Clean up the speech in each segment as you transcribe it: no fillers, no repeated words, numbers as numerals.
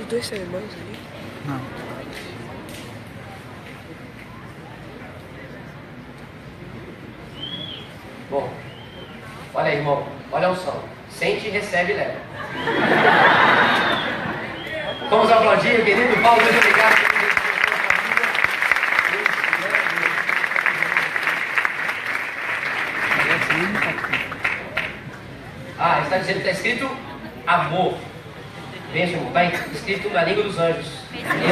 dois sermões ali? Não. Bom, olha aí, irmão, olha o som. Sente, recebe e leva. Vamos aplaudir o querido Paulo, muito obrigado. Ah, está dizendo que está escrito amor. Veja, irmão, está escrito na língua dos anjos. Deixa irmão.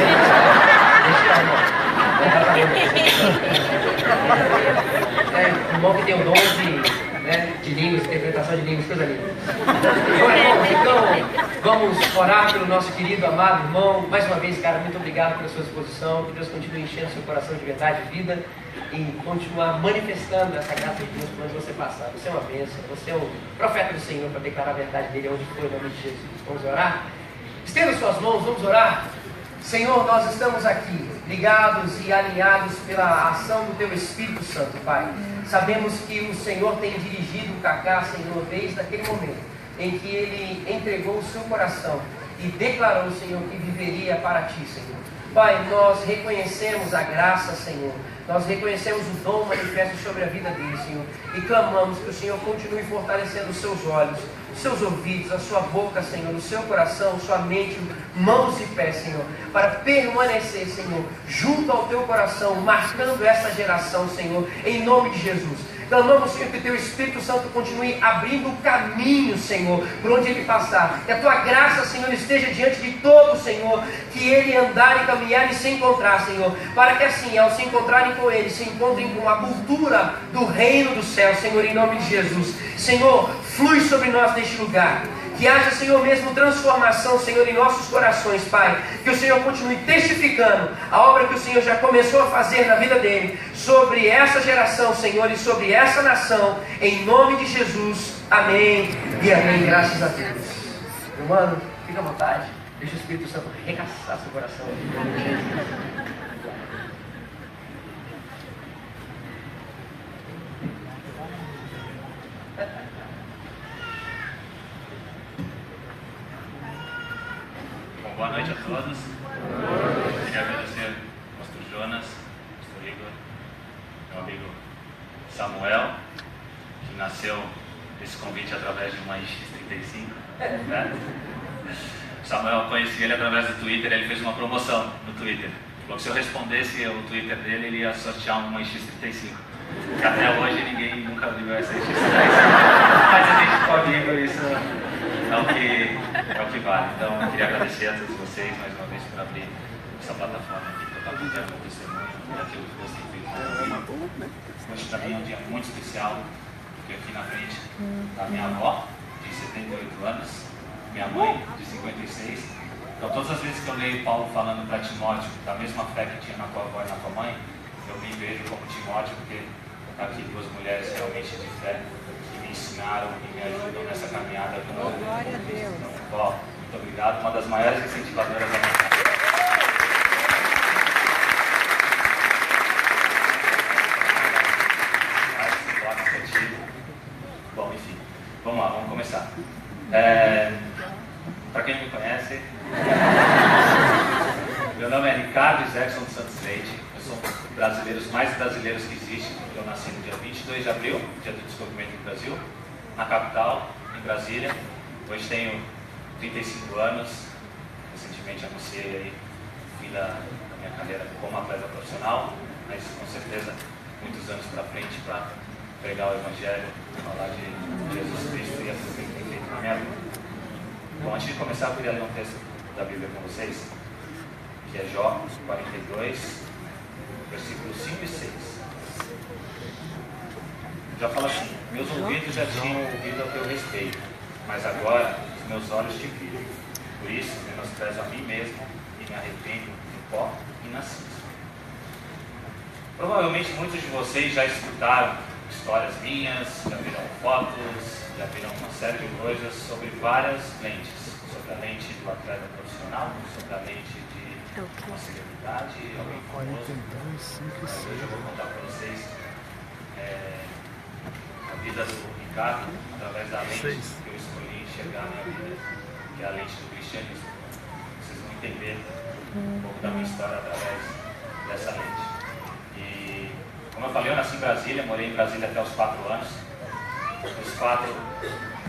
É, irmão que tem o dom de línguas, interpretação de línguas, coisa linda. Então, vamos orar pelo nosso querido, amado irmão. Mais uma vez, cara, muito obrigado pela sua disposição. Que Deus continue enchendo seu coração de verdade e vida e continuar manifestando essa graça de Deus por onde você passar. Você é uma bênção, você é um profeta do Senhor para declarar a verdade dele onde for, em nome de Jesus. Vamos orar? Estenda suas mãos, vamos orar? Senhor, nós estamos aqui, ligados e alinhados pela ação do Teu Espírito Santo, Pai. Sabemos que o Senhor tem dirigido o Cacá, Senhor, desde aquele momento em que ele entregou o seu coração e declarou, Senhor, que viveria para Ti, Senhor. Pai, nós reconhecemos a graça, Senhor. Nós reconhecemos o dom manifesto sobre a vida dele, Senhor. E clamamos que o Senhor continue fortalecendo os seus olhos, os seus ouvidos, a sua boca, Senhor, o seu coração, sua mente, mãos e pés, Senhor, para permanecer, Senhor, junto ao teu coração, marcando essa geração, Senhor, em nome de Jesus. Clamamos, Senhor, que o Teu Espírito Santo continue abrindo o caminho, Senhor, por onde Ele passar. Que a Tua graça, Senhor, esteja diante de todos, Senhor, que Ele andar e caminhar e se encontrar, Senhor. Para que assim, ao se encontrarem com Ele, se encontrem com a cultura do reino do céu, Senhor, em nome de Jesus. Senhor, flui sobre nós neste lugar. Que haja, Senhor, mesmo transformação, Senhor, em nossos corações, Pai. Que o Senhor continue testificando a obra que o Senhor já começou a fazer na vida dele, sobre essa geração, Senhor, e sobre essa nação, em nome de Jesus. Amém e amém. Graças a Deus. Meu mano, fica à vontade. Deixa o Espírito Santo recaçar seu coração. Boa noite a todos. Queria agradecer ao pastor Jonas, ao pastor Igor, meu amigo Samuel, que nasceu esse convite através de uma X35. Né? Samuel, eu conheci ele através do Twitter, ele fez uma promoção no Twitter. Falou que se eu respondesse o Twitter dele, ele ia sortear uma X35. Que até hoje ninguém nunca viu essa X35. Mas a gente pode ir por isso. É o que vale. Então, eu queria agradecer a todos vocês mais uma vez por abrir essa plataforma aqui para estar contando o testemunho e aquilo que vocês viram. Hoje para mim é um dia muito especial, porque aqui na frente está minha avó, de 78 anos, minha mãe, de 56. Então, todas as vezes que eu leio Paulo falando para Timóteo, da mesma fé que tinha na tua avó e na tua mãe, eu me vejo como Timóteo, porque está aqui duas mulheres realmente de fé, me ensinaram e me ajudam nessa caminhada. Glória a Deus. Então, muito obrigado. Uma das maiores incentivadoras da minha casa. Bom, enfim, vamos lá, vamos começar. Para quem não me conhece, meu nome é Ricardo Isaacson dos Santos Leite. Eu sou um dos brasileiros mais brasileiros que existe. Eu nasci no dia 22 de abril, dia do descobrimento do Brasil, na capital, em Brasília. Hoje tenho 35 anos. Recentemente anunciei aí o fim da minha carreira como atleta profissional, mas com certeza muitos anos para frente para pregar o Evangelho, falar de Jesus Cristo e aquilo que Ele tem feito na minha vida. Bom, antes de começar, eu queria ler um texto da Bíblia com vocês, que é Jó 42, versículos 5 e 6. Já fala assim: meus ouvidos já tinham ouvido a teu respeito, mas agora os meus olhos te viram. Por isso, menosprezo a mim mesmo e me arrependo do pó e nasci. Provavelmente muitos de vocês já escutaram histórias minhas, já viram fotos, já viram uma série de coisas sobre várias lentes. Sobre a lente do atleta profissional, sobre a lente de uma celebridade, alguém famoso. Mas hoje eu vou contar para vocês a vida do Ricardo através da lente que eu escolhi enxergar na minha vida, que é a lente do cristianismo. Vocês vão entender um pouco da minha história através dessa lente. E, como eu falei, eu nasci em Brasília, morei em Brasília até os 4 anos. Dos 4,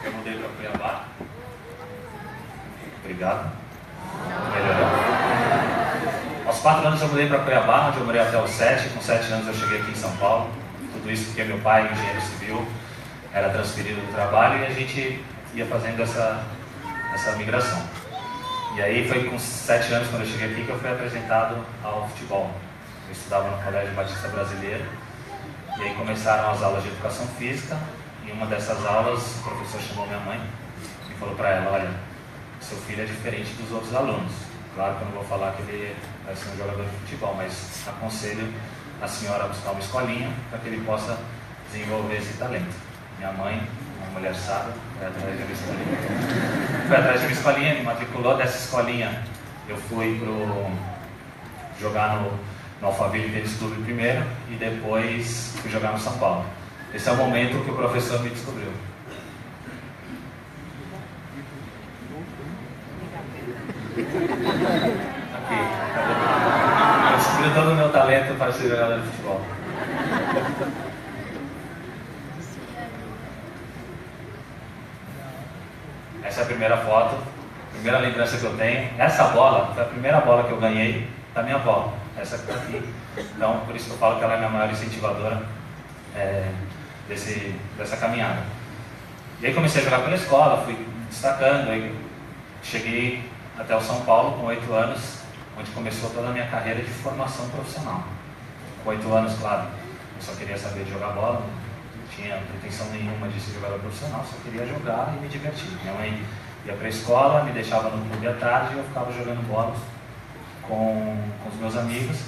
eu mudei para Cuiabá. Obrigado. Melhorou. Aos 4 anos eu mudei para Cuiabá, onde eu morei até os 7. Com 7 anos eu cheguei aqui em São Paulo. Tudo isso porque meu pai, engenheiro civil, era transferido do trabalho e a gente ia fazendo essa migração. E aí foi com 7 anos, quando eu cheguei aqui, que eu fui apresentado ao futebol. Eu estudava no Colégio Batista Brasileiro. E aí começaram as aulas de educação física. Em uma dessas aulas, o professor chamou minha mãe e falou para ela: olha, seu filho é diferente dos outros alunos. Claro que eu não vou falar que ele vai ser um jogador de futebol, mas aconselho a senhora a buscar uma escolinha para que ele possa desenvolver esse talento. Minha mãe, uma mulher sábia, foi atrás de uma escolinha. Foi atrás de uma escolinha, me matriculou. Dessa escolinha eu fui jogar no Alphaville Tênis Clube primeiro e depois fui jogar no São Paulo. Esse é o momento que o professor me descobriu. Aqui. Eu descobri todo o meu talento para ser jogador de futebol. Essa é a primeira foto, a primeira lembrança que eu tenho. Essa bola foi a primeira bola que eu ganhei da minha avó. Essa que está aqui. Então, por isso que eu falo que ela é a minha maior incentivadora dessa caminhada. E aí comecei a jogar pela escola, fui destacando, aí cheguei até o São Paulo com 8 anos, onde começou toda a minha carreira de formação profissional. Com 8 anos, claro, eu só queria saber de jogar bola, não tinha pretensão nenhuma de ser jogador profissional, só queria jogar e me divertir. Minha mãe ia para a escola, me deixava no clube à tarde e eu ficava jogando bola com os meus amigos,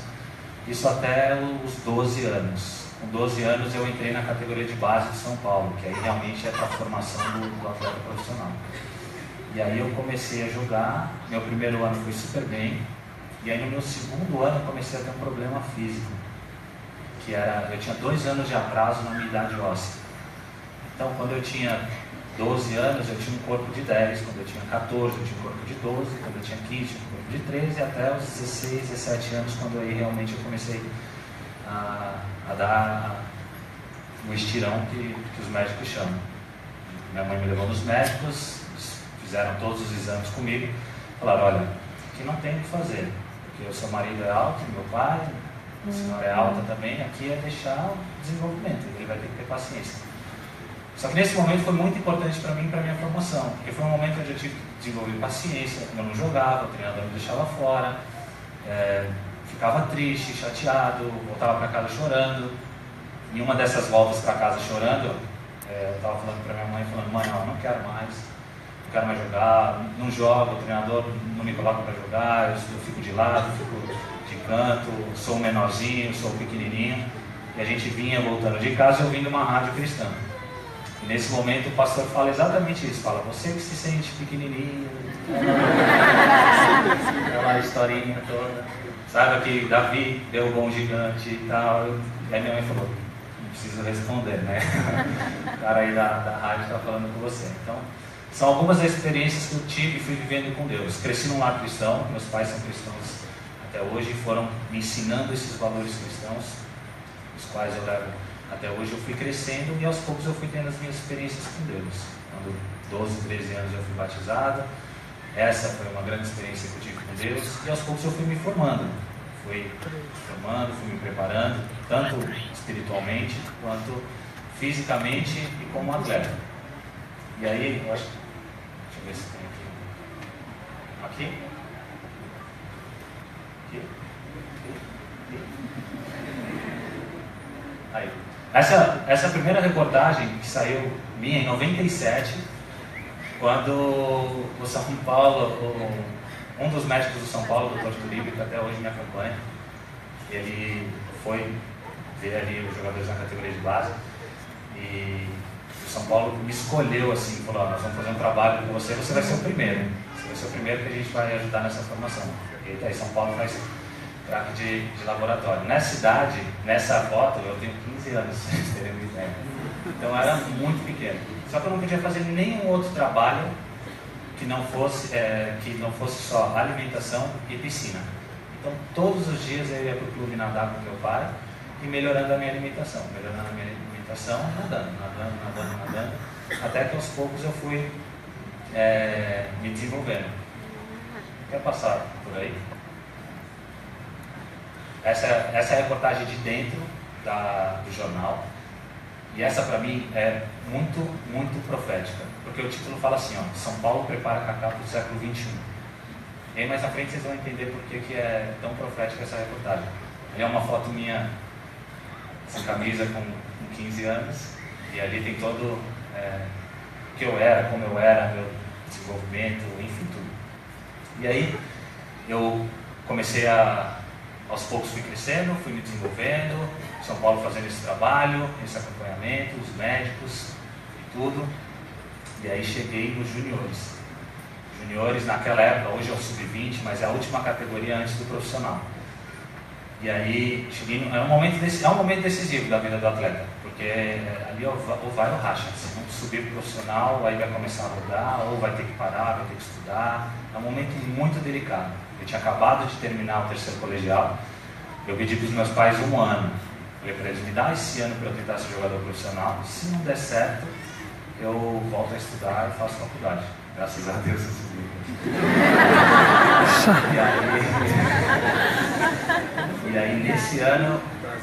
isso até os 12 anos. Com 12 anos eu entrei na categoria de base de São Paulo, que aí realmente é para a formação do atleta profissional. E aí eu comecei a jogar, meu primeiro ano foi super bem, e aí no meu segundo ano eu comecei a ter um problema físico, que era, eu tinha 2 anos de atraso na minha idade óssea. Então quando eu tinha 12 anos eu tinha um corpo de 10, quando eu tinha 14 eu tinha um corpo de 12, quando eu tinha 15 eu tinha um corpo de 13, e até os 16, 17 anos, quando aí realmente eu comecei a dar o estirão que os médicos chamam. Minha mãe me levou nos médicos, fizeram todos os exames comigo, falaram: olha, aqui não tem o que fazer, porque o seu marido é alto, meu pai, a senhora é alta também, aqui é deixar o desenvolvimento, ele vai ter que ter paciência. Só que nesse momento foi muito importante para mim e para a minha formação, porque foi um momento onde eu tive que desenvolver paciência, eu não jogava, o treinador me deixava fora, ficava triste, chateado, voltava para casa chorando. Em uma dessas voltas para casa chorando, eu estava falando para minha mãe, falando: mãe, não quero mais, não quero mais jogar, não jogo, o treinador não me coloca para jogar, eu fico de lado, fico de canto, sou um menorzinho, sou um pequenininho. E a gente vinha voltando de casa ouvindo uma rádio cristã. E nesse momento o pastor fala exatamente isso, fala: você que se sente pequenininho, aquela historinha toda, saiba que Davi derrubou um gigante e tal. E aí minha mãe falou: não preciso responder, né? O cara aí da rádio está falando com você. Então, são algumas das experiências que eu tive e fui vivendo com Deus. Cresci num lar cristão, meus pais são cristãos até hoje, foram me ensinando esses valores cristãos, os quais eu levo até hoje. Eu fui crescendo e aos poucos eu fui tendo as minhas experiências com Deus. Quando 12, 13 anos eu fui batizado, essa foi uma grande experiência que eu tive com Deus, e aos poucos eu fui me formando. Fui me preparando, tanto espiritualmente quanto fisicamente e como atleta. E aí, eu acho, deixa eu ver se tem aqui. Aqui? Aí. Essa primeira reportagem que saiu minha em 97, quando o São Paulo, um dos médicos do São Paulo, o Dr. Turibe, que até hoje me acompanha, ele foi ver ali os jogadores na categoria de base e o São Paulo me escolheu assim, falou: nós vamos fazer um trabalho com você, você vai ser o primeiro. Você vai ser o primeiro que a gente vai ajudar nessa formação. E aí São Paulo faz craque de laboratório. Nessa idade, nessa foto, eu tenho 15 anos, pra vocês terem uma ideia. Então eu era muito pequeno. Só que eu não podia fazer nenhum outro trabalho que não fosse só alimentação e piscina. Então, todos os dias eu ia para o clube nadar com meu pai e melhorando a minha alimentação, nadando, até que aos poucos eu fui me desenvolvendo. Quer passar por aí? Essa é a reportagem de dentro do jornal, e essa para mim é muito, muito profética, porque o título fala assim, ó, São Paulo prepara Kaká para o século XXI. E aí mais na frente vocês vão entender por que é tão profética essa reportagem. É uma foto minha sem camisa com 15 anos, e ali tem todo o que eu era, como eu era, meu desenvolvimento, enfim, tudo. E aí eu comecei aos poucos fui crescendo, fui me desenvolvendo, São Paulo fazendo esse trabalho, esse acompanhamento, os médicos e tudo. E aí cheguei nos juniores. Juniores naquela época, hoje é o sub-20, mas é a última categoria antes do profissional. E aí cheguei, é um momento decisivo da vida do atleta, porque ali ou vai ou racha. Se não subir pro profissional, aí vai começar a rodar, ou vai ter que parar, vai ter que estudar. É um momento muito delicado. Eu tinha acabado de terminar o terceiro colegial, eu pedi para os meus pais 1 ano. Falei para eles, me dá esse ano para eu tentar ser jogador profissional. Se não der certo, eu volto a estudar e faço faculdade. Graças a Deus eu subi. E aí nesse ano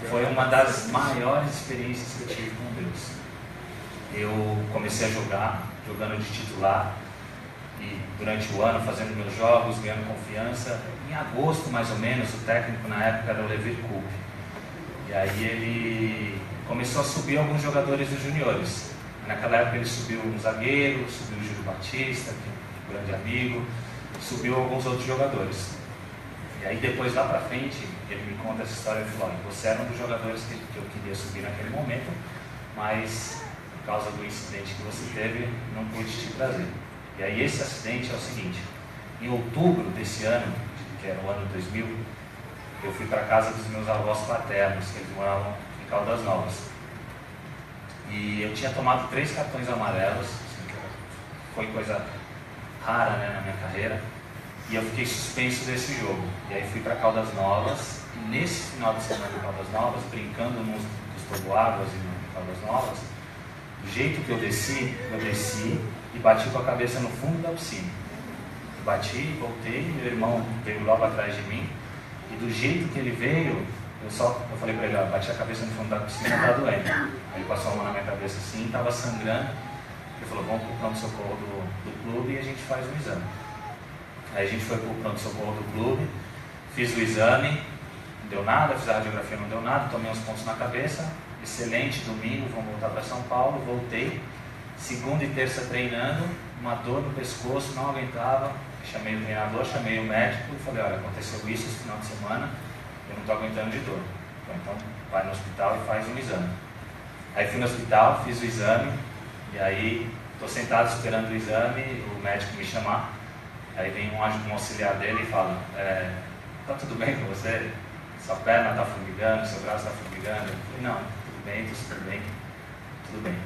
foi uma das maiores experiências que eu tive com Deus. Eu comecei a jogando de titular, e durante o ano fazendo meus jogos, ganhando confiança. Em agosto mais ou menos, o técnico na época era o Levir Coupe. E aí ele começou a subir alguns jogadores dos juniores. Naquela época ele subiu um zagueiro, subiu o Júlio Batista, que é um grande amigo, subiu alguns outros jogadores. E aí depois lá pra frente, ele me conta essa história e falou, você era um dos jogadores que eu queria subir naquele momento, mas por causa do incidente que você teve, não pude te trazer. E aí esse acidente é o seguinte, em outubro desse ano, que era o ano 2000, eu fui para casa dos meus avós paternos, que eles moravam em Caldas Novas. E eu tinha tomado 3 cartões amarelos, assim, foi coisa rara, né, na minha carreira, e eu fiquei suspenso desse jogo. E aí fui para Caldas Novas, e nesse final de semana em Caldas Novas, brincando nos toboáguas e em Caldas Novas, do jeito que eu desci e bati com a cabeça no fundo da piscina. Eu bati, voltei, meu irmão veio logo atrás de mim, e do jeito que ele veio, eu falei para ele, bati a cabeça no fundo da piscina, tá doendo. Aí ele passou a mão na minha cabeça assim, estava sangrando. Ele falou, vamos para o pronto-socorro do clube e a gente faz o exame. Aí a gente foi para o pronto-socorro do clube, fiz o exame, não deu nada, fiz a radiografia, não deu nada, tomei uns pontos na cabeça, excelente, domingo, vamos voltar para São Paulo, voltei, segunda e terça treinando, uma dor no pescoço, não aguentava, chamei o treinador, chamei o médico e falei, olha, aconteceu isso esse final de semana, eu não estou aguentando de dor. Então vai no hospital e faz um exame. Aí fui no hospital, fiz o exame, e aí estou sentado esperando o exame, o médico me chamar. Aí vem um auxiliar dele e fala, tá tudo bem com você? Sua perna está formigando, seu braço está formigando? Eu falei, não, tudo bem, estou super bem, tudo bem.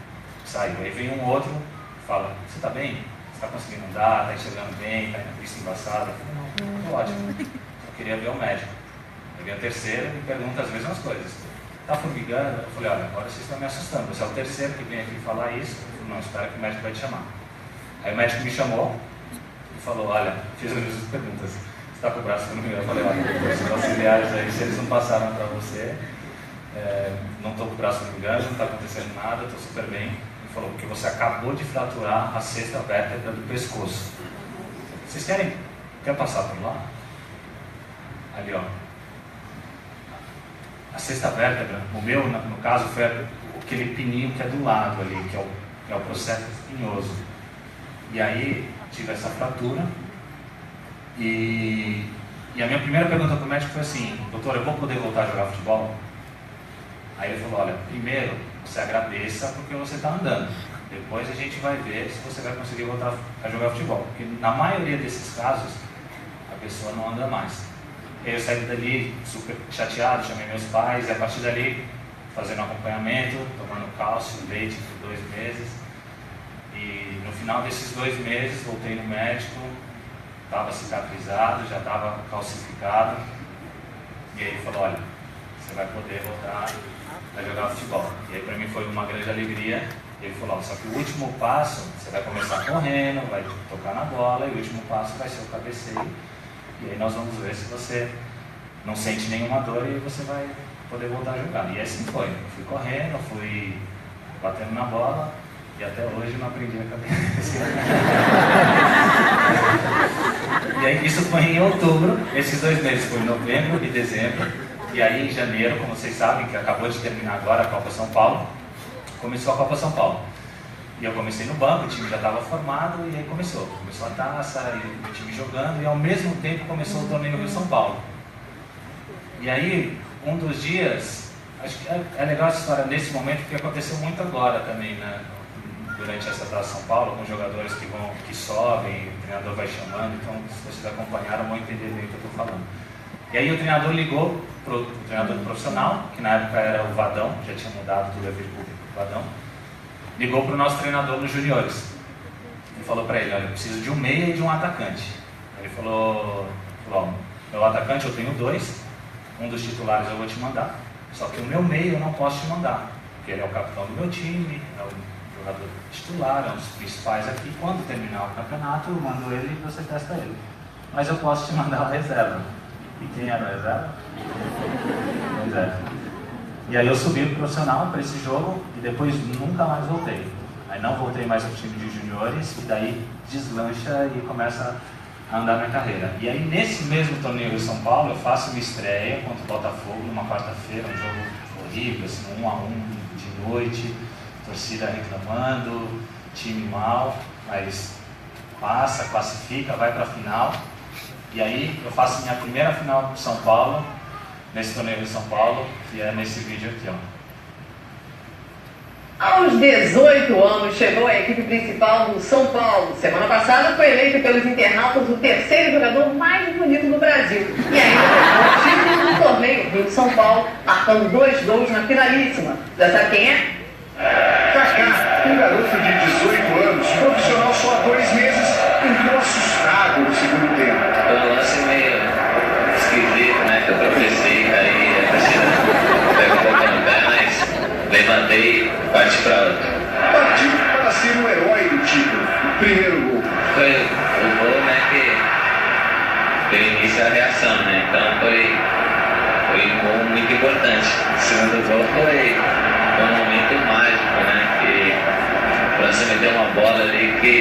Saiu. Aí vem um outro e fala, você está bem? Você está conseguindo andar, está enxergando bem, está indo na pista embaçada? Eu falei, não, estou ótimo, só queria ver o médico. Aí vem o terceiro e me pergunta as mesmas coisas. Está formigando? Eu falei, olha, agora vocês estão me assustando, você é o terceiro que vem aqui falar isso. Eu falei, não, espera que o médico vai te chamar. Aí o médico me chamou e falou, olha, fiz as mesmas perguntas. Você está com o braço formigando? Eu falei, olha, os auxiliares aí, se eles não passaram para você, não estou com o braço formigando, não está acontecendo nada, estou super bem. Ele falou, porque você acabou de fraturar a 6ª vértebra do pescoço. Vocês querem passar por lá? Ali, ó. A 6ª vértebra, o meu, no caso, foi aquele pininho que é do lado ali, que é o processo espinhoso. E aí, tive essa fratura. E a minha primeira pergunta para o médico foi assim, doutor, eu vou poder voltar a jogar futebol? Aí ele falou, olha, primeiro, você agradeça porque você está andando. Depois a gente vai ver se você vai conseguir voltar a jogar futebol. Porque na maioria desses casos, a pessoa não anda mais. Eu saí dali super chateado, chamei meus pais, e a partir dali, fazendo acompanhamento, tomando cálcio, leite por 2 meses. E no final desses 2 meses, voltei no médico, estava cicatrizado, já estava calcificado. E aí ele falou, olha, você vai poder voltar a jogar futebol. E aí para mim foi uma grande alegria. Ele falou, só que o último passo, você vai começar correndo, vai tocar na bola, e o último passo vai ser o cabeceio. E aí nós vamos ver se você não sente nenhuma dor e você vai poder voltar a jogar. E assim foi. Eu fui correndo, fui batendo na bola, e até hoje não aprendi a cabecear. E aí isso foi em outubro, esses 2 meses foi em novembro e dezembro. E aí em janeiro, como vocês sabem, que acabou de terminar agora a Copa São Paulo, começou a Copa São Paulo. E eu comecei no banco, o time já estava formado, e aí começou a taça, e o time jogando, e ao mesmo tempo começou o torneio Rio São Paulo. E aí, um dos dias, acho que é legal essa história nesse momento, porque aconteceu muito agora também, né? Durante essa Taça São Paulo, alguns jogadores que sobem, o treinador vai chamando, então se vocês acompanharam vão entender bem o que eu estou falando. E aí o treinador ligou para o treinador profissional, que na época era o Vadão, já tinha mudado do Leverkusen para o Vadão, ligou para o nosso treinador nos juniores. Ele falou para ele, olha, eu preciso de um meia e de um atacante. Ele falou, meu atacante eu tenho 2, um dos titulares eu vou te mandar, só que o meu meia eu não posso te mandar, porque ele é o capitão do meu time, é o jogador titular, é um dos principais aqui. Quando terminar o campeonato, eu mando ele e você testa ele. Mas eu posso te mandar a reserva. E quem era a reserva? Pois é. E aí eu subi pro profissional para esse jogo e depois nunca mais voltei. Aí não voltei mais pro time de juniores e daí deslancha e começa a andar minha carreira. E aí nesse mesmo torneio em São Paulo eu faço uma estreia contra o Botafogo numa quarta-feira, um jogo horrível, assim, 1-1 de noite. Torcida reclamando, time mal, mas passa, classifica, vai para a final. E aí eu faço minha primeira final com São Paulo, nesse torneio de São Paulo, que é nesse vídeo aqui, ó. Aos 18 anos chegou a equipe principal do São Paulo. Semana passada foi eleito pelos internautas o 3º jogador mais bonito do Brasil. E ainda levou o título do torneio Rio de São Paulo, marcando 2 gols na finalíssima. Já sabe quem é? Kaká, um garoto de 18 anos, profissional só há 2 meses, entrou assustado no segundo tempo. Foi um lance meio esquisito, né? Que eu tropecei, aí a torcida pegou um pouco no pé, mas levantei e parti pra outra. Partiu para ser o herói do título, o primeiro gol. Foi o gol, né? Que deu início à reação, né? Então foi um gol muito importante. O segundo gol foi um momento mágico, né? Que o França me deu uma bola ali que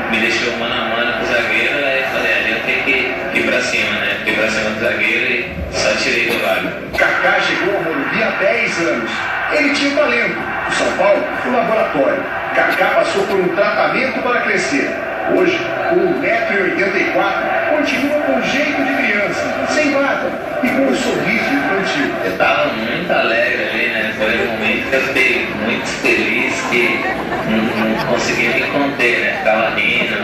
me deixou mano a mano com o zagueiro, aí eu falei, ali eu tenho que ir pra cima, né? Fui pra cima do zagueiro e só tirei do lado. Kaká chegou ao Morumbi há 10 anos. Ele tinha talento. O São Paulo, o laboratório. Kaká passou por um tratamento para crescer. Hoje, com 1,84 m, continua com jeito de criança, sem barba e com um sorriso infantil. Eu estava muito alegre ali, né? Foi um momento que eu fiquei muito feliz, que não conseguia me conter, né? Ficava rindo.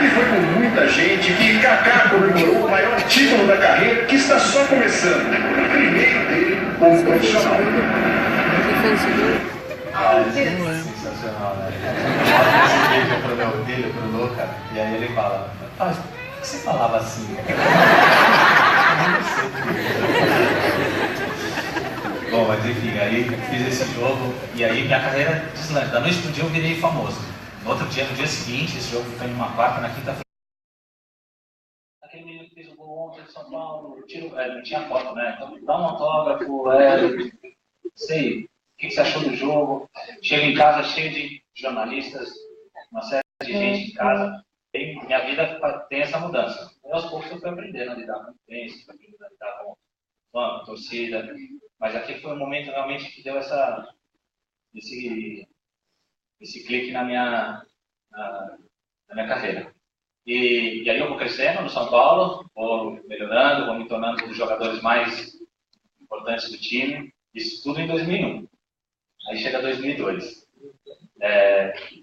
E foi com muita gente que Kaká comemorou o maior título da carreira, que está só começando. O primeiro dele como profissional. Sensacional, né? Mostra esse vídeo pro meu filho, pro Luca, e aí ele fala, pai, por que você falava assim? Bom, mas enfim, aí fiz esse jogo e aí minha carreira deslancha. Da noite pro dia eu virei famoso. No outro dia, no dia seguinte, esse jogo foi numa quarta, na quinta-feira. Aquele menino que fez o gol ontem de São Paulo, não tinha foto, né? Então dá um autógrafo, sei. O que você achou do jogo? Chego em casa cheio de jornalistas, uma série de gente em casa. E minha vida tem essa mudança. E aos poucos eu fui aprendendo a lidar com a imprensa, fui aprendendo a lidar com fã, torcida. Mas aqui foi um momento realmente que deu esse clique na minha carreira. E aí eu vou crescendo no São Paulo, vou melhorando, vou me tornando um dos jogadores mais importantes do time. Isso tudo em 2001. Aí chega 2002.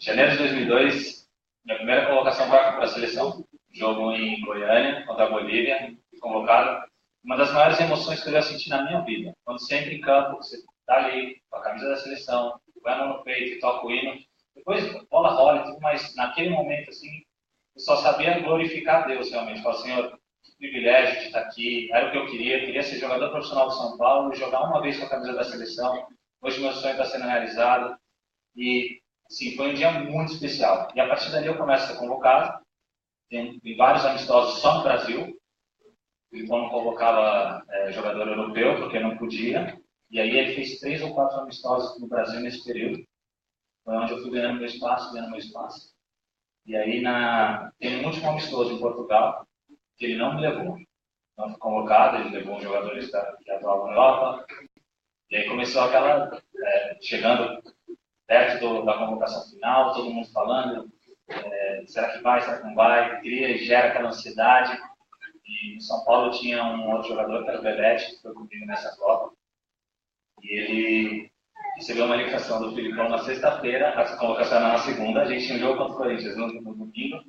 Janeiro de 2002, minha primeira colocação para a seleção. Jogo em Goiânia, contra a Bolívia, convocado. Uma das maiores emoções que eu já senti na minha vida. Quando você entra em campo, você está ali com a camisa da seleção, vai no peito e toca o hino. Depois, bola rola e tudo, mas naquele momento, assim, eu só sabia glorificar Deus, realmente. Falar, Senhor, que privilégio de estar aqui, era o que eu queria ser jogador profissional do São Paulo, jogar uma vez com a camisa da seleção. Hoje meu sonho está sendo realizado. E, sim, foi um dia muito especial. E a partir dali eu começo a ser convocado. Tem vários amistosos só no Brasil. Ele não convocava jogador europeu, porque não podia. E aí ele fez 3 ou 4 amistosos no Brasil nesse período. Foi onde eu fui ganhando meu espaço. E aí tem um último amistoso em Portugal, que ele não me levou. Não fui convocado, ele levou os jogadores que atuavam na Europa. E aí começou aquela... chegando perto da convocação final, todo mundo falando, será que vai, será que não vai? Gera aquela ansiedade. E em São Paulo tinha um outro jogador, que era o Belete, que foi comigo nessa Copa. E ele recebeu uma ligação do Filipão na sexta-feira, a convocação era na segunda, a gente tinha um jogo contra o Corinthians no domingo,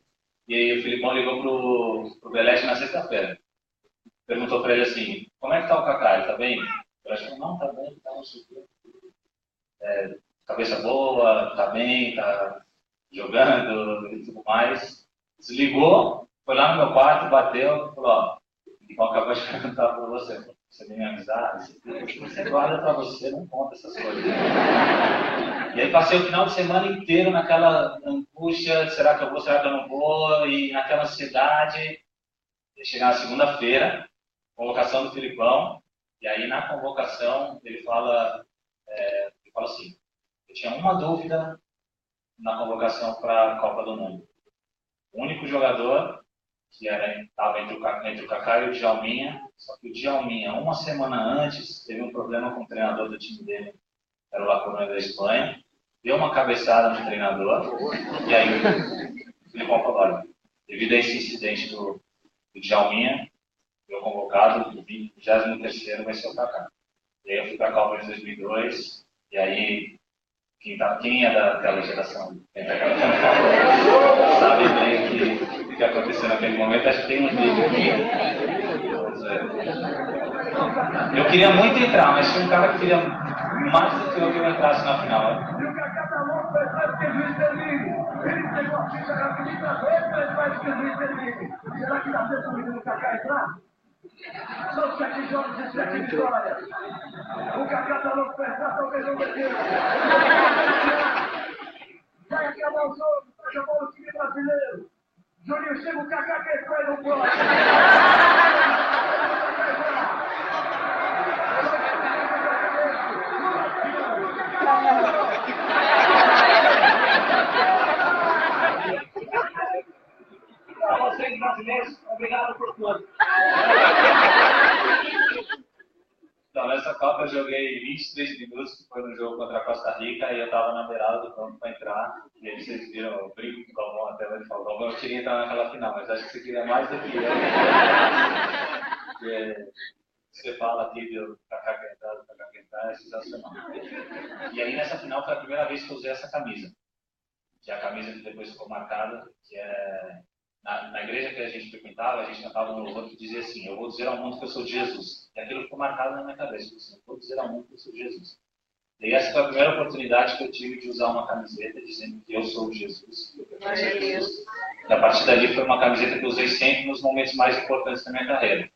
e aí o Filipão ligou pro Belete na sexta-feira. Perguntou para ele assim, como é que tá o Kaká? Ele tá bem? Eu acho que não, tá bem, tá no super. Cabeça boa, tá bem, tá jogando e tudo mais. Desligou, foi lá no meu quarto, bateu, falou, ó, Filipão acabou de perguntar para você. Você vem me avisar? Você guarda para você, não conta essas coisas. E aí passei o final de semana inteiro naquela angústia, será que eu vou, será que eu não vou? E naquela ansiedade. E chegar na segunda-feira, convocação do Filipão, e aí na convocação ele fala assim, eu tinha uma dúvida na convocação para a Copa do Mundo. O único jogador que estava entre o Kaká e o Djalminha, só que o Djalminha, uma semana antes, teve um problema com o treinador do time dele, era o La Coruña da Espanha, deu uma cabeçada no treinador, e aí o Filipão falou, olha, devido a esse incidente do Djalminha, foi convocado, o 23º vai ser o Kaká. E aí eu fui para a Copa de 2002, e aí quem é daquela geração, sabe bem o que aconteceu naquele momento, acho que tem um vídeo aqui. Eu queria muito entrar, mas tinha um cara que queria mais do que eu entrasse na final. E o Kaká tá louco, mas vai que o juiz termine. Ele pegou a ficha rapidinho pra ver, mas vai que o juiz termine. Será que dá tempo do Kaká entrar? São 7 jogos e 7 vitórias. O Kaká tá louco pra entrar, talvez não dê tempo. Vai acabar o jogo, vai jogar o time brasileiro. Juninho, chega o Kaká que foi no próximo. Para vocês brasileiros, obrigado por tudo. Então, nessa Copa eu joguei 23 minutos, que foi no jogo contra a Costa Rica, e eu estava na beirada do campo para entrar. E aí vocês viram o brinco com o Galvão, até ele falou, Galvão, eu queria entrar naquela final, mas acho que você queria mais do que eu. Porque você fala aqui do Kaká é sensacional. E aí nessa final foi a primeira vez que eu usei essa camisa. Que é a camisa que depois ficou marcada, que é... Na igreja que a gente frequentava, a gente cantava um louvor que dizia assim, eu vou dizer ao mundo que eu sou de Jesus. E aquilo ficou marcado na minha cabeça, assim, eu vou dizer ao mundo que eu sou de Jesus. E essa foi a primeira oportunidade que eu tive de usar uma camiseta dizendo que eu sou de Jesus. Que eu pertenço a Jesus. E a partir dali foi uma camiseta que eu usei sempre nos momentos mais importantes da minha carreira.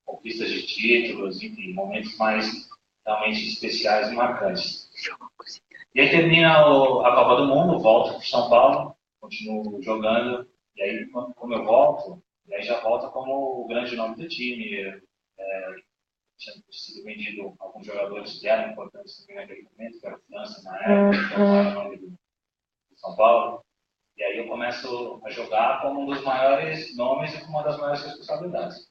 Conquistas de títulos, enfim, momentos mais realmente especiais e marcantes. E aí termina a Copa do Mundo, volto para São Paulo, continuo jogando. E aí, como eu volto, e aí já volta como o grande nome do time. Tinha sido vendido alguns jogadores que eram importantes também naquele momento, que era o França na época, que era o nome do São Paulo. E aí eu começo a jogar como um dos maiores nomes e com uma das maiores responsabilidades.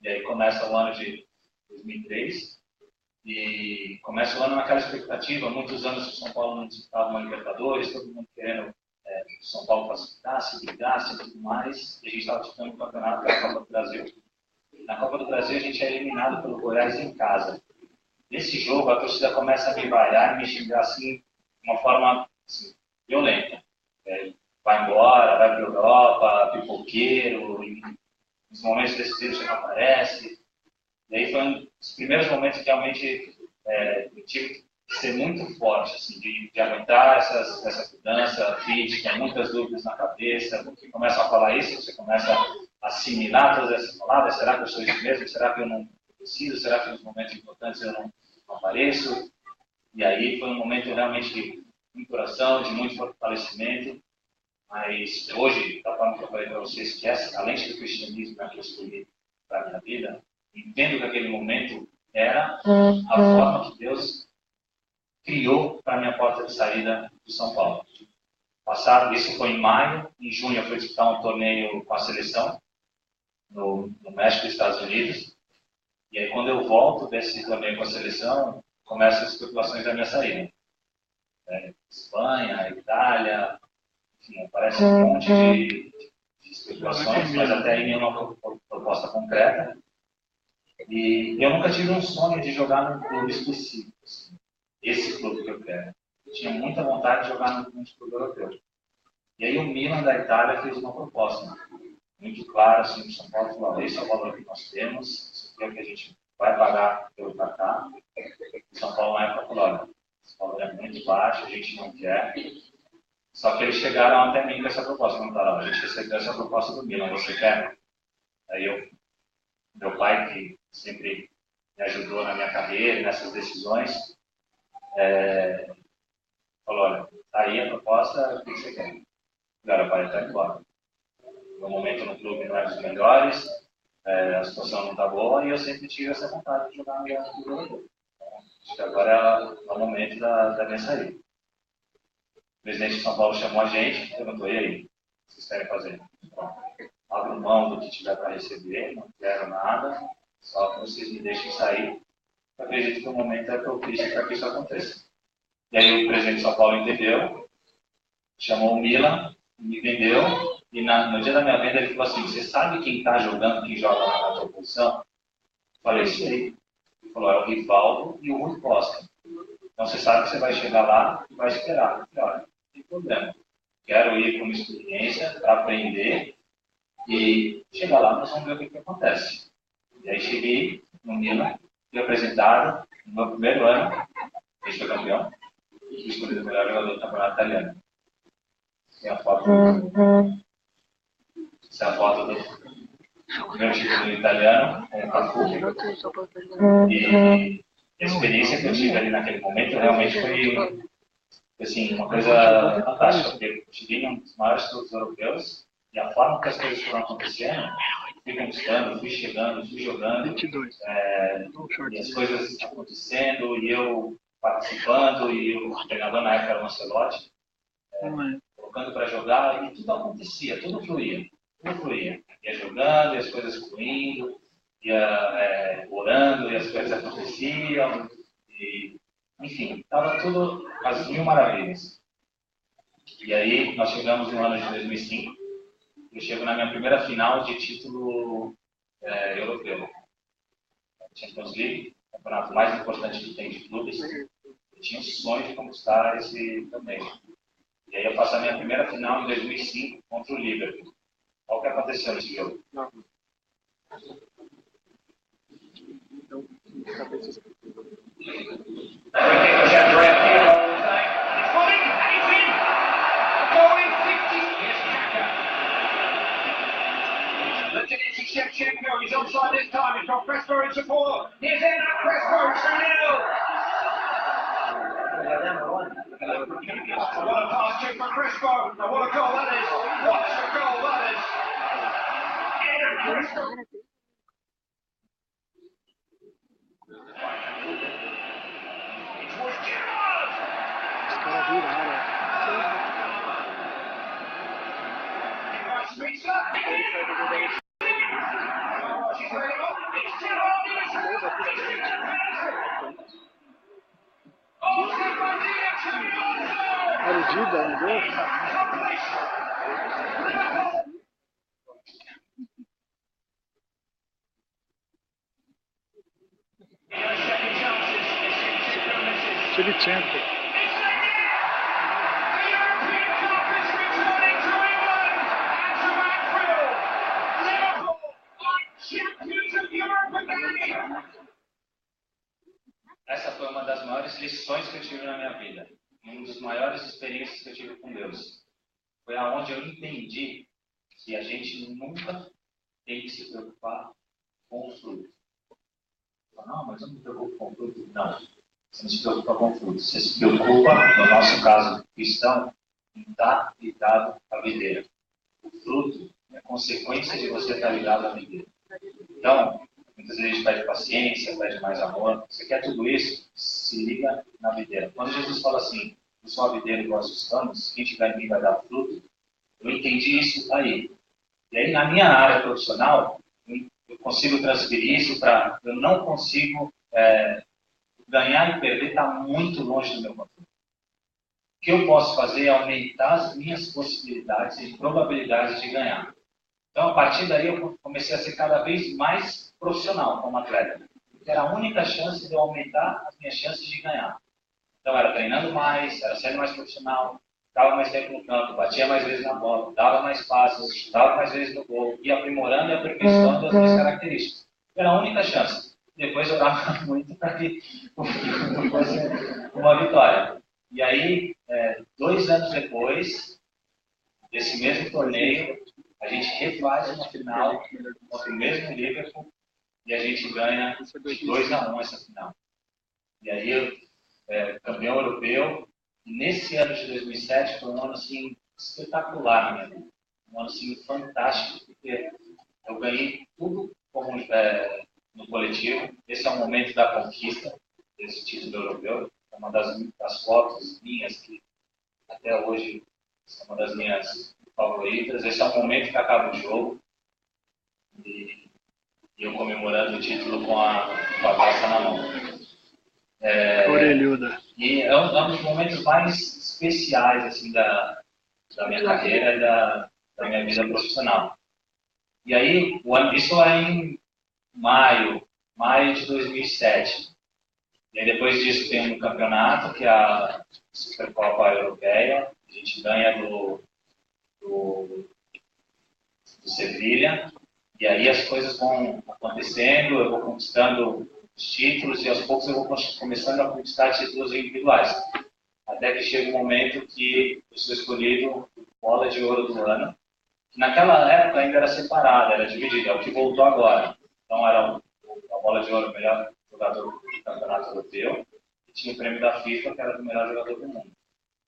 E aí começa o ano de 2003, e começa o ano naquela expectativa, muitos anos que o São Paulo não disputava uma Libertadores, todo mundo querendo que o São Paulo classificasse, brigasse e tudo mais, e a gente estava disputando o campeonato da Copa do Brasil. Na Copa do Brasil a gente é eliminado pelo Goiás em casa. Nesse jogo a torcida começa a me vaiar e me xingar assim, de uma forma assim, violenta. Vai embora, vai para a Europa, pipoqueiro, e nos momentos decisivos você não aparece. E aí foi um dos primeiros momentos que realmente eu tive que ser muito forte, assim, de aguentar essa mudança física, muitas dúvidas na cabeça, porque começam a falar isso, você começa a assimilar todas essas palavras, será que eu sou isso mesmo? Será que eu não preciso? Será que nos momentos importantes eu não apareço? E aí foi um momento realmente de muito oração, de muito fortalecimento, mas hoje, da forma que eu falei para vocês, que essa, além do cristianismo que eu escolhi para a minha vida, entendo que aquele momento era a forma que Deus criou para a minha porta de saída de São Paulo. Passado, isso foi em maio, em junho eu fui disputar um torneio com a seleção no México e Estados Unidos. E aí quando eu volto desse torneio com a seleção, começam as especulações da minha saída. Espanha, Itália, enfim, aparece um monte de especulações, mas até aí nenhuma proposta concreta. E eu nunca tive um sonho de jogar num clube específico, assim, esse clube que eu quero. Eu tinha muita vontade de jogar num clube europeu. E aí o Milan da Itália fez uma proposta muito clara, assim, para São Paulo, falou, esse é o valor que nós temos, isso aqui é o que a gente vai pagar pelo Kaká. E São Paulo na época falou, olha, esse valor é muito baixo, a gente não quer. Só que eles chegaram até mim com essa proposta, não falaram, a gente recebeu essa proposta do Milan, você quer? Aí meu pai, que sempre me ajudou na minha carreira, nessas decisões, falou, olha, tá aí a proposta, o que você quer? Agora, pai, está embora. O momento no clube não é dos melhores, a situação não está boa, e eu sempre tive essa vontade de jogar no clube europeu. Então, acho que agora é o momento da minha saída. O presidente de São Paulo chamou a gente, perguntou, e aí, o que vocês querem fazer? Bom, abro mão do que tiver para receber, não quero nada, só que vocês me deixem sair. Eu acredito que o momento é propício para que isso aconteça. E aí o presidente de São Paulo entendeu, chamou o Milan, me vendeu, e no dia da minha venda ele falou assim, você sabe quem está jogando, quem joga na tua posição? Eu falei, sei. Ele falou, é o Rivaldo e o Rui Costa. Então você sabe que você vai chegar lá e vai esperar. Eu falei, olha, não tem problema. Quero ir com uma experiência para aprender e chegar lá nós vamos ver o que acontece. E aí cheguei no Milan, fui apresentado no meu primeiro ano, a gente foi campeão, e fui escolhido o melhor jogador do campeonato italiano. Tem a foto essa é a foto do meu título italiano, com o Cafu. E a experiência que eu tive ali naquele momento realmente foi assim, uma coisa fantástica, porque eu cheguei em um dos maiores clubes europeus e a forma que as coisas foram acontecendo, fui conquistando, fui chegando, fui jogando, e as coisas acontecendo, e eu participando, e o treinador na época era o Ancelotti, colocando para jogar, e tudo acontecia, tudo fluía. Ia jogando, e as coisas fluindo, ia orando, e as coisas aconteciam, e, enfim, estava tudo às mil maravilhas. E aí nós chegamos no ano de 2005, eu chego na minha primeira final de título europeu. Champions League, o campeonato mais importante que tem de clubes. Eu tinha o sonho de conquistar esse torneio. E aí eu faço a minha primeira final em 2005 contra o Liverpool. Olha o que aconteceu nesse jogo. Shevchenko, he's onside this time. He's got Crespo in support. Here's in that Crespo, 3-0. What a pass kick for Crespo. And what a goal that is. What a goal that is. It was Gerrard. Shevchenko. essa foi uma das maiores lições que eu tive na minha vida. Uma das maiores experiências que eu tive com Deus. Foi aonde eu entendi que a gente nunca tem que se preocupar com o fruto. Não, mas eu não me preocupo com o fruto. Não, você não se preocupa com o fruto. Você se preocupa, no nosso caso cristão, em estar ligado à videira. O fruto é consequência de você estar ligado à videira. Então, muitas vezes a gente pede paciência, pede mais amor. Você quer tudo isso? Se liga na videira. Quando Jesus fala assim, eu sou a videira e vós os ramos, quem tiver em mim vai dar fruto, eu entendi isso aí. E aí, na minha área profissional, eu consigo transferir isso para... Eu não consigo ganhar e perder, está muito longe do meu controle. O que eu posso fazer é aumentar as minhas possibilidades e probabilidades de ganhar. Então, a partir daí, eu comecei a ser cada vez mais profissional como atleta. Porque era a única chance de eu aumentar as minhas chances de ganhar. Então, era treinando mais, era sendo mais profissional, ficava mais tempo no campo, batia mais vezes na bola, dava mais passes, chutava mais vezes no gol, ia aprimorando e aperfeiçoando as minhas características. Era a única chance. Depois eu orava muito para que fosse uma vitória. E aí, 2 anos depois desse mesmo torneio, a gente refaz uma final contra o mesmo Liverpool e a gente ganha 2-1 essa final. E aí, campeão europeu. E nesse ano de 2007 foi um ano assim, espetacular na minha vida. Um ano assim, fantástico, porque eu ganhei tudo como, no coletivo. Esse é o momento da conquista desse título europeu. É uma das fotos minhas que até hoje é uma das minhas favoritas. Esse é o momento que acaba o jogo. E eu comemorando o título com a taça na mão. Orelhuda. E é um dos momentos mais especiais assim, da minha carreira e da minha vida profissional. E aí, isso é em maio de 2007. E aí, depois disso tem um campeonato, que é a Supercopa Europeia. A gente ganha do Sevilha. E aí as coisas vão acontecendo, eu vou conquistando os títulos e aos poucos eu vou começando a conquistar títulos individuais. Até que chega um momento que eu sou escolhido bola de ouro do ano. Que naquela época ainda era separada, era dividida, é o que voltou agora. Então era a bola de ouro, o melhor jogador do campeonato europeu, e tinha o prêmio da FIFA, que era do melhor jogador do mundo.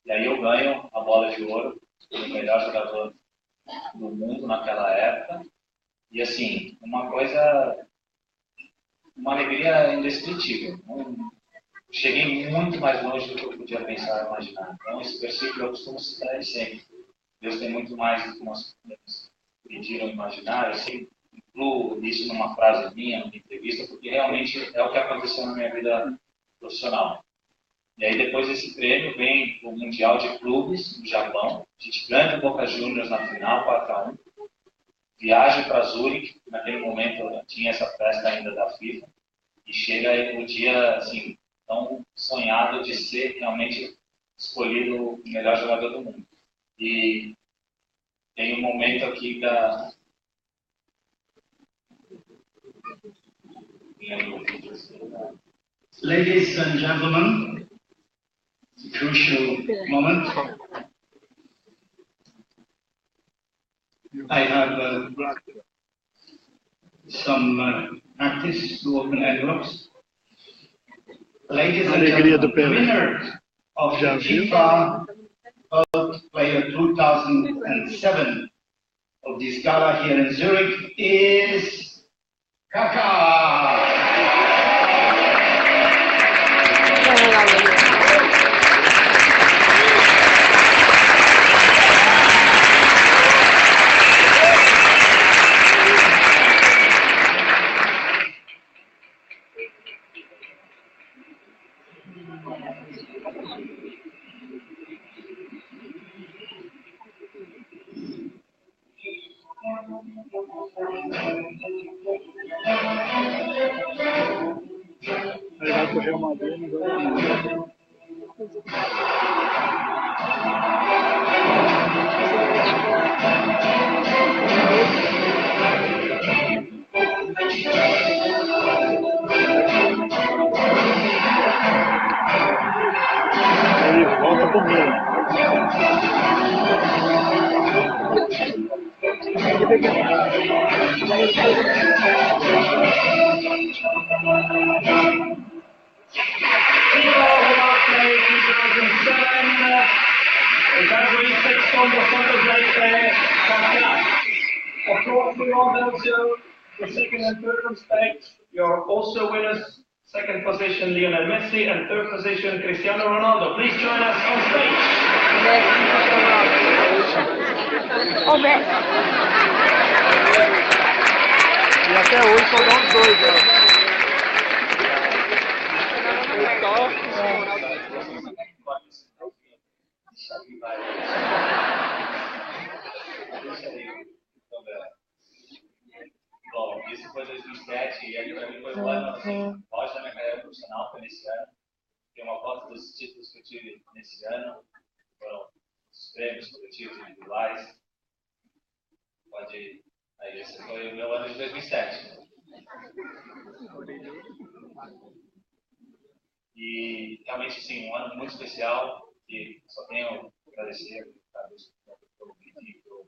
E aí eu ganho a bola de ouro do melhor jogador do mundo naquela época. E assim, uma alegria indescritível. Cheguei muito mais longe do que eu podia pensar e imaginar. Então, esse versículo eu costumo citar ele sempre. Deus tem muito mais do que nós pediram imaginar. Eu sempre incluo isso numa frase minha, numa entrevista, porque realmente é o que aconteceu na minha vida profissional. E aí, depois desse prêmio, vem o Mundial de Clubes no Japão. A gente ganha o Boca Juniors na final, 4-1. Viajo para Zurique, naquele momento tinha essa festa ainda da FIFA. E chega aí o dia, assim, tão sonhado de ser realmente escolhido o melhor jogador do mundo. E tem um momento aqui da... Ladies and gentlemen, it's a crucial moment. I have some practice to open envelopes. Ladies and gentlemen, the winner of the FIFA World Player 2007 of this gala here in Zurich is Kaká. Aí vai pro Real Madrid, não vai nada. Of course, we all know so. The second and third respect, you're also winners. Second position, Lionel Messi, and third position, Cristiano Ronaldo. Please join us on stage. Ô, Messi. E até hoje só dá uns dois, ó. Bom, isso foi 2007 e ali para mim foi um ano assim, auge da minha carreira profissional, foi nesse ano. Tem uma foto dos títulos que eu tive nesse ano, foram os prêmios coletivos individuais. Pode. Aí, esse foi o meu ano de 2007. E realmente, sim, um ano muito especial, que só tenho a agradecer pelo que eu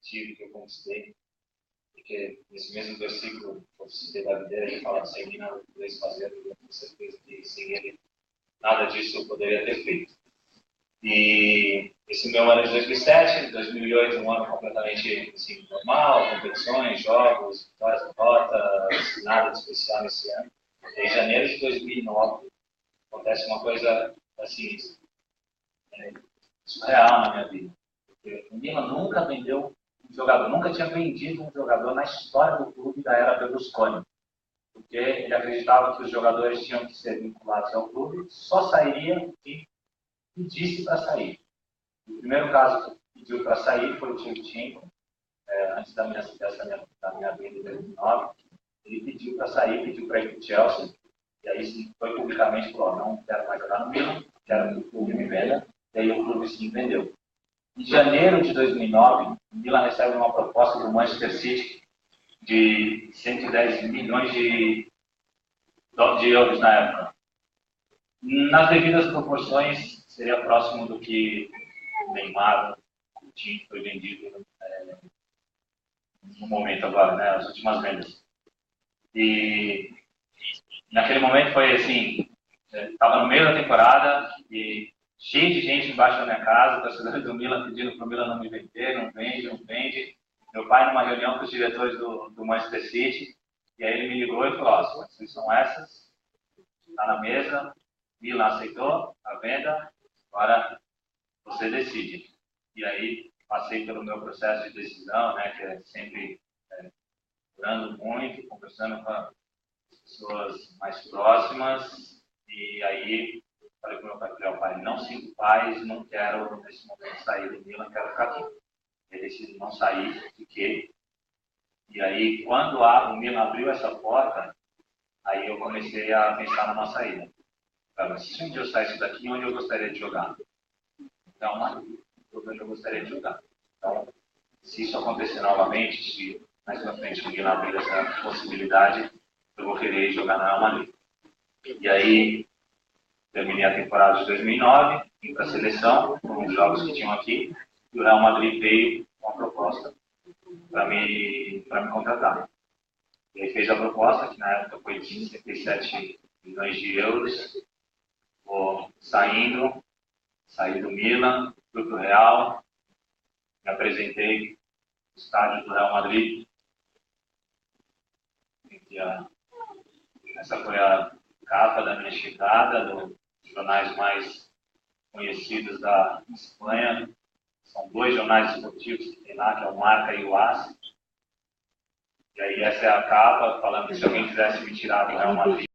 tive, que eu conquistei. Porque nesse mesmo versículo, eu citei da videira, ele fala: sem mim nada podeis fazer, eu tenho certeza que sem ele nada disso eu poderia ter feito. E esse meu ano de 2007, 2008, um ano completamente assim, normal, competições, jogos, vitórias, derrotas, nada de especial nesse ano. Em janeiro de 2009, acontece uma coisa assim, surreal na minha vida. Porque o Milan nunca vendeu um jogador, nunca tinha vendido um jogador na história do clube da era Berlusconi. Porque ele acreditava que os jogadores tinham que ser vinculados ao clube, só sairia e pedisse para sair. O primeiro caso que pediu para sair foi o Shevchenko, antes da minha vinda em 2009. Ele pediu para sair, pediu para ir para o Chelsea, e aí foi publicamente falou: não quero mais jogar no Milan, quero que o clube me venda, e aí o clube sim vendeu. Em janeiro de 2009, o Milan recebe uma proposta do Manchester City de 110 milhões de euros na época. Nas devidas proporções, seria próximo do que o Neymar, o time foi vendido no momento agora, né, as últimas vendas. E naquele momento foi assim, estava no meio da temporada e cheio de gente embaixo da minha casa, torcedores do Milan pedindo para o Milan não me vender, não vende. Meu pai numa reunião com os diretores do Manchester City, e aí ele me ligou e falou: as condições são essas, está na mesa, Milan aceitou a venda, agora você decide. E aí passei pelo meu processo de decisão, né, que é sempre orando muito, conversando com as pessoas mais próximas, e aí falei para o meu pai: não sinto paz, não quero nesse momento sair do Milan, quero ficar aqui. Ele decidiu não sair, fiquei. E aí, quando o Milan abriu essa porta, aí eu comecei a pensar numa saída. Se um dia eu saísse daqui, onde eu gostaria de jogar? Então, onde eu gostaria de jogar. Então, se isso acontecer novamente, se mais pra frente o Milan abrir essa possibilidade, eu vou querer jogar na Real Madrid. E aí, terminei a temporada de 2009, vim para a seleção, com os jogos que tinham aqui, e o Real Madrid veio com uma proposta para me contratar. E aí fez a proposta, que na época foi de 67 milhões de euros. Vou saí do Milan, fui para o Real, me apresentei no estádio do Real Madrid. Essa foi a capa da minha chegada, dos jornais mais conhecidos da Espanha. São 2 jornais esportivos que tem lá, que é o Marca e o AS. E aí essa é a capa, falando que se alguém quisesse me tirar do Real Madrid,